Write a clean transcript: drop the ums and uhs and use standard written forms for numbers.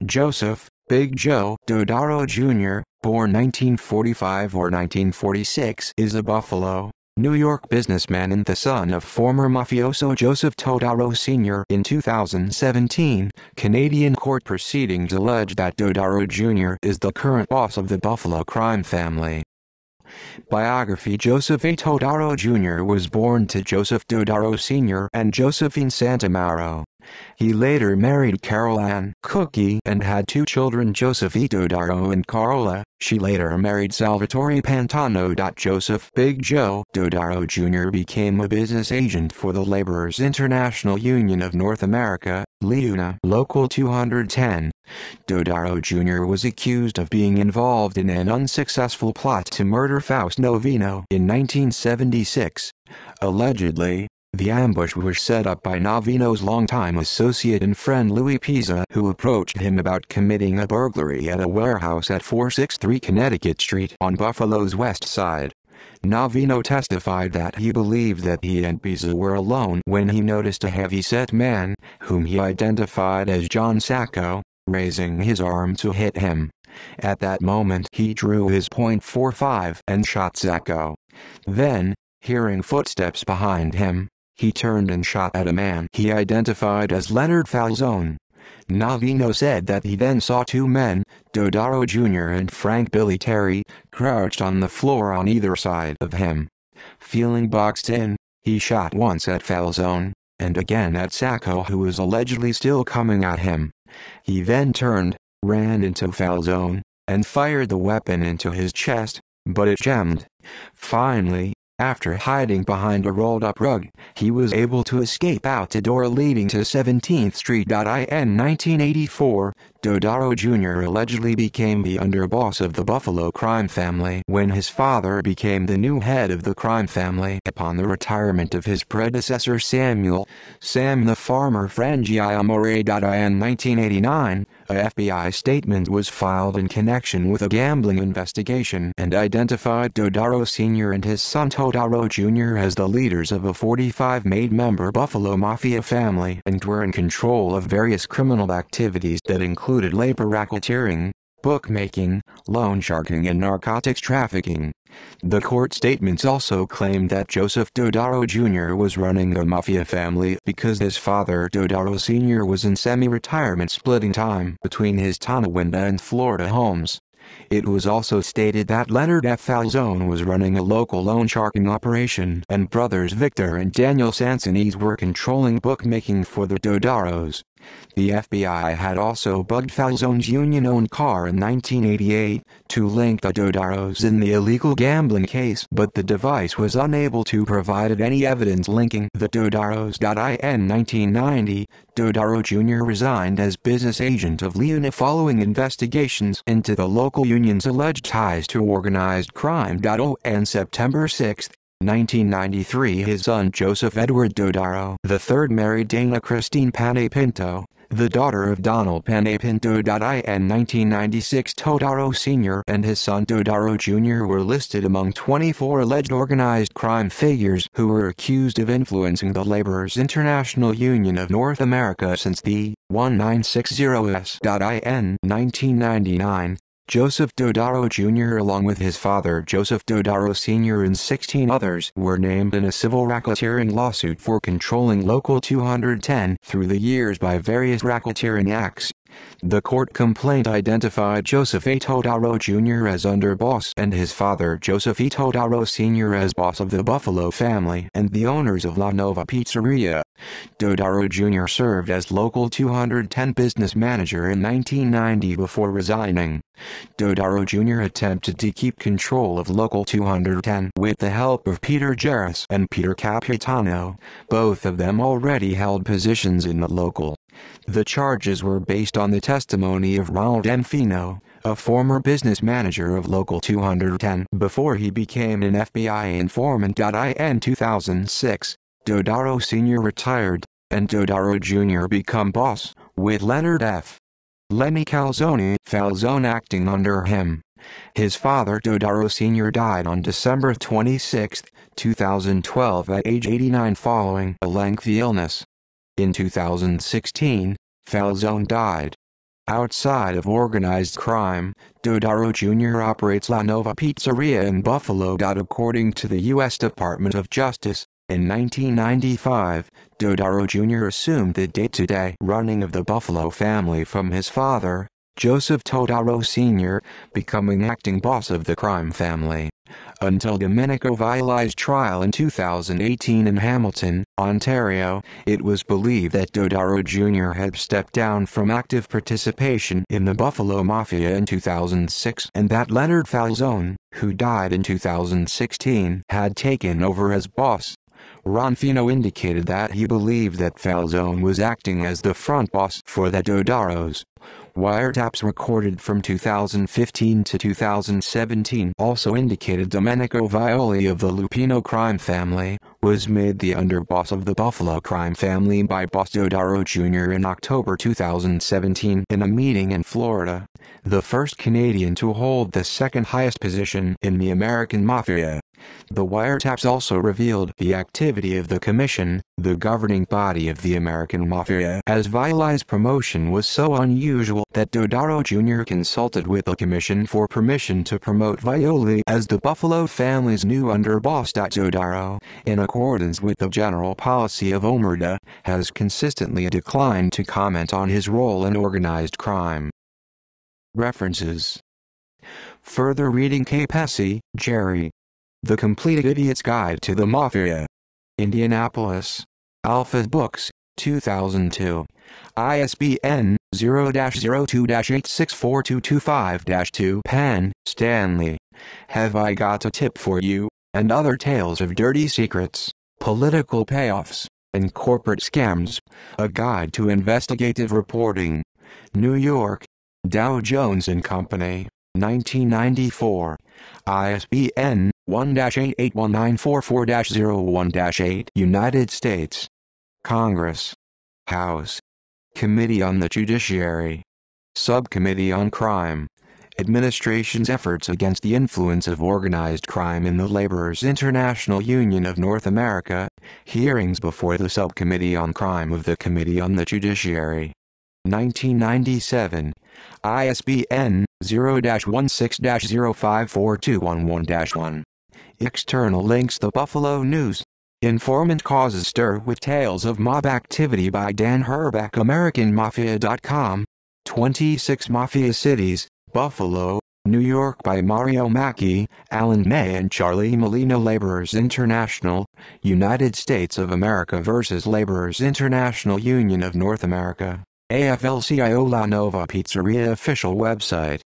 Joseph, Big Joe Todaro Jr., born 1945 or 1946, is a Buffalo, New York businessman and the son of former mafioso Joseph Todaro Sr. In 2017, Canadian court proceedings allege that Todaro Jr. is the current boss of the Buffalo crime family. Biography: Joseph A. Todaro Jr. was born to Joseph Todaro Sr. and Josephine Santamaro. He later married Carol Ann Cookie and had two children, Joseph E. Todaro and Carla. She later married Salvatore Pantano. Joseph Big Joe Todaro Jr. became a business agent for the Laborers International Union of North America, LIUNA, Local 210. Todaro Jr. was accused of being involved in an unsuccessful plot to murder Faust Novino in 1976. Allegedly, the ambush was set up by Novino's longtime associate and friend Louis Pisa, who approached him about committing a burglary at a warehouse at 463 Connecticut Street on Buffalo's west side. Novino testified that he believed that he and Pisa were alone when he noticed a heavy-set man, whom he identified as John Sacco, raising his arm to hit him. At that moment he drew his .45 and shot Sacco. Then, hearing footsteps behind him, he turned and shot at a man he identified as Leonard Falzone. Novino said that he then saw two men, Todaro Jr. and Frank Billy Terry, crouched on the floor on either side of him. Feeling boxed in, he shot once at Falzone, and again at Sacco, who was allegedly still coming at him. He then turned, ran into Falzone, and fired the weapon into his chest, but it jammed. Finally, after hiding behind a rolled-up rug, he was able to escape out a door leading to 17th Street. In 1984, Todaro Jr. allegedly became the underboss of the Buffalo crime family when his father became the new head of the crime family upon the retirement of his predecessor Samuel "Sam the Farmer" Frangiamore. In 1989, a FBI statement was filed in connection with a gambling investigation and identified Todaro Sr. and his son Todaro Jr. as the leaders of a 45-member Buffalo Mafia family and were in control of various criminal activities that included labor racketeering, bookmaking, loan sharking and narcotics trafficking. The court statements also claimed that Joseph Todaro Jr. was running the Mafia family because his father Todaro Sr. was in semi-retirement, splitting time between his Tonawanda and Florida homes. It was also stated that Leonard F. Falzone was running a local loan sharking operation and brothers Victor and Daniel Sansonese were controlling bookmaking for the Todaros. The FBI had also bugged Falzone's union-owned car in 1988 to link the Todaros in the illegal gambling case, but the device was unable to provide any evidence linking the Todaros. In 1990, Todaro Jr. resigned as business agent of LIUNA following investigations into the local union's alleged ties to organized crime. On September 6, 1993, his son Joseph Edward Todaro III married Dana Christine Panay Pinto, the daughter of Donald Panay Pinto. In 1996, Todaro Sr. and his son Todaro Jr. were listed among 24 alleged organized crime figures who were accused of influencing the Laborers International Union of North America since the 1960s. In 1999, Joseph Todaro Jr. along with his father Joseph Todaro Sr. and 16 others were named in a civil racketeering lawsuit for controlling Local 210 through the years by various racketeering acts. The court complaint identified Joseph A. Todaro Jr. as underboss and his father Joseph E. Todaro Sr. as boss of the Buffalo family and the owners of La Nova Pizzeria. Todaro Jr. served as Local 210 business manager in 1990 before resigning. Todaro Jr. attempted to keep control of Local 210 with the help of Peter Jarris and Peter Capitano. Both of them already held positions in the local. The charges were based on the testimony of Ronald M. Fino, a former business manager of Local 210 before he became an FBI informant. In 2006, Todaro Sr. retired, and Todaro Jr. became boss, with Leonard F. Lenny Falzone acting under him. His father Todaro Sr. died on December 26, 2012 at age 89 following a lengthy illness. In 2016, Falzone died. Outside of organized crime, Todaro Jr. operates La Nova Pizzeria in Buffalo. According to the U.S. Department of Justice, in 1995, Todaro Jr. assumed the day-to-day running of the Buffalo family from his father, Joseph Todaro Sr., becoming acting boss of the crime family. Until Domenico Violi's trial in 2018 in Hamilton, Ontario, it was believed that Todaro Jr. had stepped down from active participation in the Buffalo Mafia in 2006 and that Leonard Falzone, who died in 2016, had taken over as boss. Ronfino indicated that he believed that Falzone was acting as the front boss for the Todaros. Wiretaps recorded from 2015 to 2017 also indicated Domenico Violi of the Lupino crime family was made the underboss of the Buffalo crime family by boss Todaro Jr. in October 2017 in a meeting in Florida, the first Canadian to hold the second highest position in the American Mafia. The wiretaps also revealed the activity of the Commission, the governing body of the American Mafia, as Violi's promotion was so unusual that Todaro Jr. consulted with the Commission for permission to promote Violi as the Buffalo family's new underboss. Todaro, in accordance with the general policy of Omerta, has consistently declined to comment on his role in organized crime. References. Further reading: Capesi, Jerry. The Complete Idiot's Guide to the Mafia. Indianapolis. Alpha Books, 2002. ISBN 0-02-864225-2. Pan, Stanley. Have I Got a Tip for You? And Other Tales of Dirty Secrets, Political Payoffs, and Corporate Scams. A Guide to Investigative Reporting. New York. Dow Jones and Company, 1994. ISBN 1-881944-01-8. United States Congress. House Committee on the Judiciary. Subcommittee on Crime. Administration's efforts against the influence of organized crime in the Laborers International Union of North America. Hearings before the Subcommittee on Crime of the Committee on the Judiciary. 1997. ISBN 0-16-054211-1. External links: The Buffalo News. Informant causes stir with tales of mob activity by Dan Herbeck. AmericanMafia.com. 26 Mafia Cities, Buffalo, New York by Mario Mackey, Alan May and Charlie Molina. Laborers International, United States of America vs. Laborers International Union of North America. AFL-CIO. La Nova Pizzeria official website.